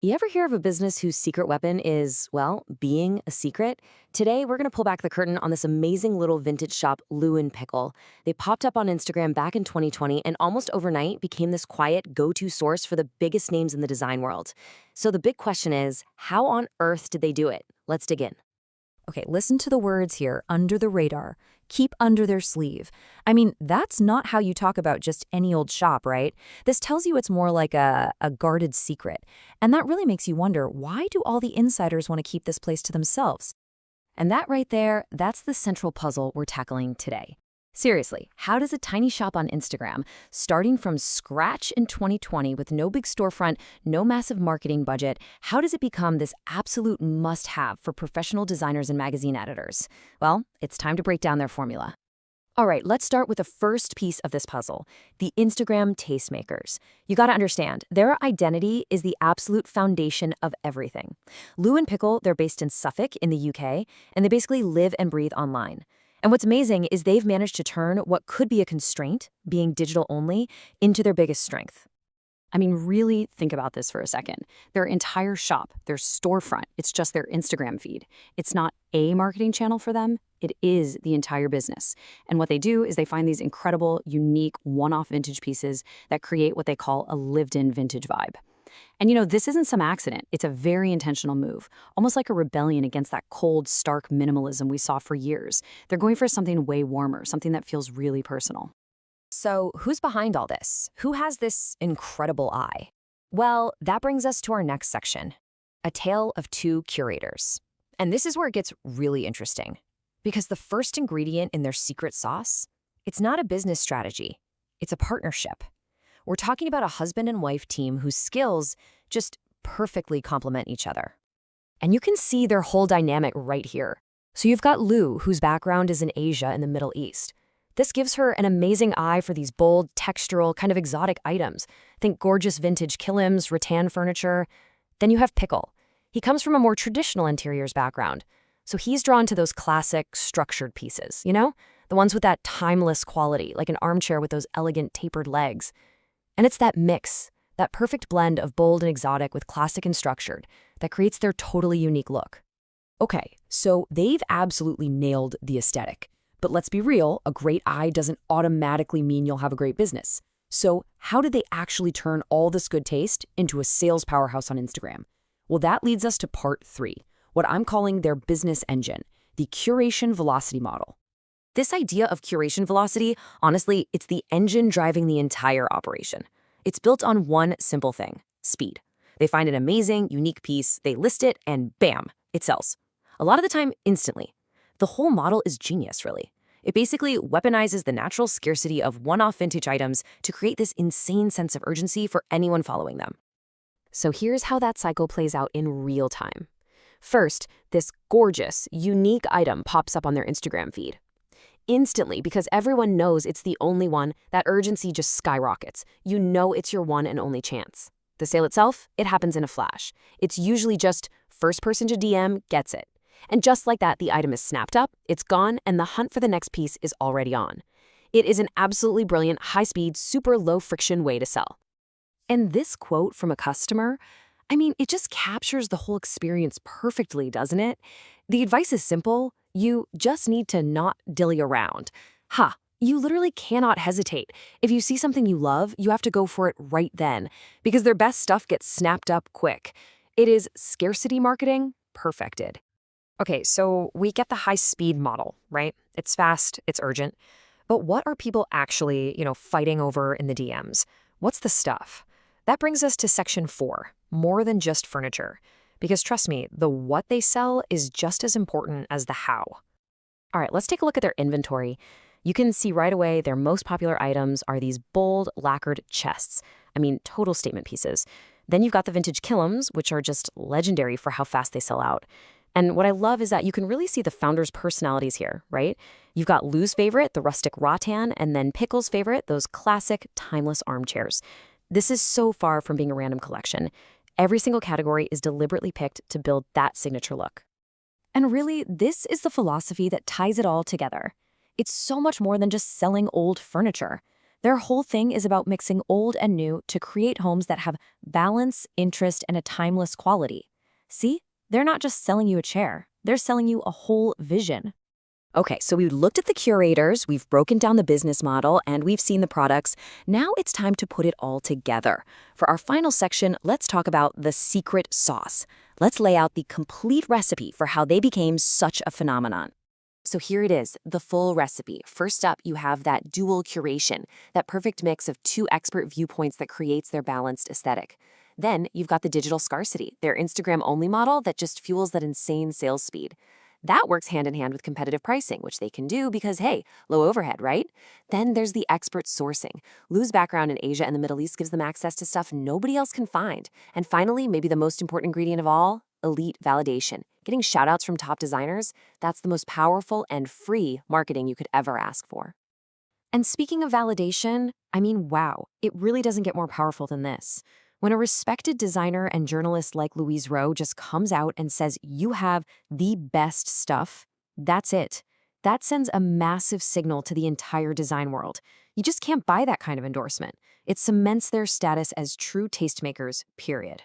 You ever hear of a business whose secret weapon is, well, being a secret? Today, we're going to pull back the curtain on this amazing little vintage shop, Lou and Pickle. They popped up on Instagram back in 2020 and almost overnight became this quiet go-to source for the biggest names in the design world. So the big question is, how on earth did they do it? Let's dig in. Okay, listen to the words here, under the radar. Keep under their sleeve. I mean, that's not how you talk about just any old shop, right? This tells you it's more like a guarded secret. And that really makes you wonder, why do all the insiders want to keep this place to themselves? And that right there, that's the central puzzle we're tackling today. Seriously, how does a tiny shop on Instagram, starting from scratch in 2020 with no big storefront, no massive marketing budget, how does it become this absolute must-have for professional designers and magazine editors? Well, it's time to break down their formula. All right, let's start with the first piece of this puzzle, the Instagram tastemakers. You gotta understand, their identity is the absolute foundation of everything. Lou and Pickle, they're based in Suffolk in the UK, and they basically live and breathe online. And what's amazing is they've managed to turn what could be a constraint, being digital only, into their biggest strength. I mean, really think about this for a second. Their entire shop, their storefront, it's just their Instagram feed. It's not a marketing channel for them, it is the entire business. And what they do is they find these incredible, unique, one-off vintage pieces that create what they call a lived-in vintage vibe. And this isn't some accident. It's a very intentional move, almost like a rebellion against that cold, stark minimalism we saw for years. They're going for something way warmer, something that feels really personal. So who's behind all this? Who has this incredible eye? Well, that brings us to our next section, a tale of two curators. And this is where it gets really interesting, because the first ingredient in their secret sauce, it's not a business strategy, it's a partnership. We're talking about a husband and wife team whose skills just perfectly complement each other. And you can see their whole dynamic right here. So you've got Lou, whose background is in Asia and the Middle East. This gives her an amazing eye for these bold, textural, kind of exotic items. Think gorgeous vintage kilims, rattan furniture. Then you have Pickle. He comes from a more traditional interiors background. So he's drawn to those classic, structured pieces, the ones with that timeless quality, like an armchair with those elegant, tapered legs. And it's that mix, that perfect blend of bold and exotic with classic and structured, that creates their totally unique look. Okay, so they've absolutely nailed the aesthetic. But let's be real, a great eye doesn't automatically mean you'll have a great business. So how did they actually turn all this good taste into a sales powerhouse on Instagram? Well, that leads us to part 3, what I'm calling their business engine, the curation velocity model. This idea of curation velocity, honestly, it's the engine driving the entire operation. It's built on one simple thing, speed. They find an amazing, unique piece, they list it, and bam, it sells. A lot of the time, instantly. The whole model is genius, really. It basically weaponizes the natural scarcity of one-off vintage items to create this insane sense of urgency for anyone following them. So here's how that cycle plays out in real time. First, this gorgeous, unique item pops up on their Instagram feed. Instantly, because everyone knows it's the only one, that urgency just skyrockets. You know it's your one and only chance. The sale itself, it happens in a flash. It's usually just first person to DM gets it. And just like that, the item is snapped up, it's gone, and the hunt for the next piece is already on. It is an absolutely brilliant, high-speed, super low-friction way to sell. And this quote from a customer, it just captures the whole experience perfectly, doesn't it? The advice is simple. You just need to not dilly around. You literally cannot hesitate. If you see something you love, you have to go for it right then, because their best stuff gets snapped up quick. It is scarcity marketing perfected. Okay, so we get the high-speed model, right? It's fast, it's urgent. But what are people actually, fighting over in the DMs? What's the stuff? That brings us to section 4, more than just furniture. Because trust me, the what they sell is just as important as the how. All right, let's take a look at their inventory. You can see right away their most popular items are these bold, lacquered chests. Total statement pieces. Then you've got the vintage kilims, which are just legendary for how fast they sell out. And what I love is that you can really see the founders' personalities here, right? You've got Lou's favorite, the rustic rattan, and then Pickle's favorite, those classic, timeless armchairs. This is so far from being a random collection. Every single category is deliberately picked to build that signature look. And really, this is the philosophy that ties it all together. It's so much more than just selling old furniture. Their whole thing is about mixing old and new to create homes that have balance, interest, and a timeless quality. See? They're not just selling you a chair, they're selling you a whole vision. Okay, so we've looked at the curators, we've broken down the business model, and we've seen the products. Now it's time to put it all together. For our final section, let's talk about the secret sauce. Let's lay out the complete recipe for how they became such a phenomenon. So here it is, the full recipe. First up, you have that dual curation, that perfect mix of two expert viewpoints that creates their balanced aesthetic. Then you've got the digital scarcity, their Instagram-only model that just fuels that insane sales speed. That works hand in hand with competitive pricing, which they can do because, hey, low overhead, right? Then there's the expert sourcing. Lou's background in Asia and the Middle East gives them access to stuff nobody else can find. And finally, maybe the most important ingredient of all, elite validation. Getting shout-outs from top designers, that's the most powerful and free marketing you could ever ask for. And speaking of validation, I mean, wow, it really doesn't get more powerful than this. When a respected designer and journalist like Louise Rowe just comes out and says you have the best stuff, that's it. That sends a massive signal to the entire design world. You just can't buy that kind of endorsement. It cements their status as true tastemakers, period.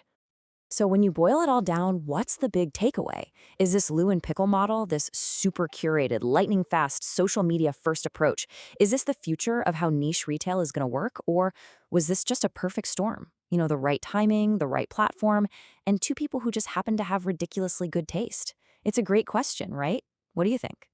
So when you boil it all down, what's the big takeaway? Is this Lou and Pickle model, this super curated, lightning-fast, social media-first approach, is this the future of how niche retail is going to work? Or was this just a perfect storm? You know, the right timing, the right platform, and two people who just happen to have ridiculously good taste? It's a great question, right? What do you think?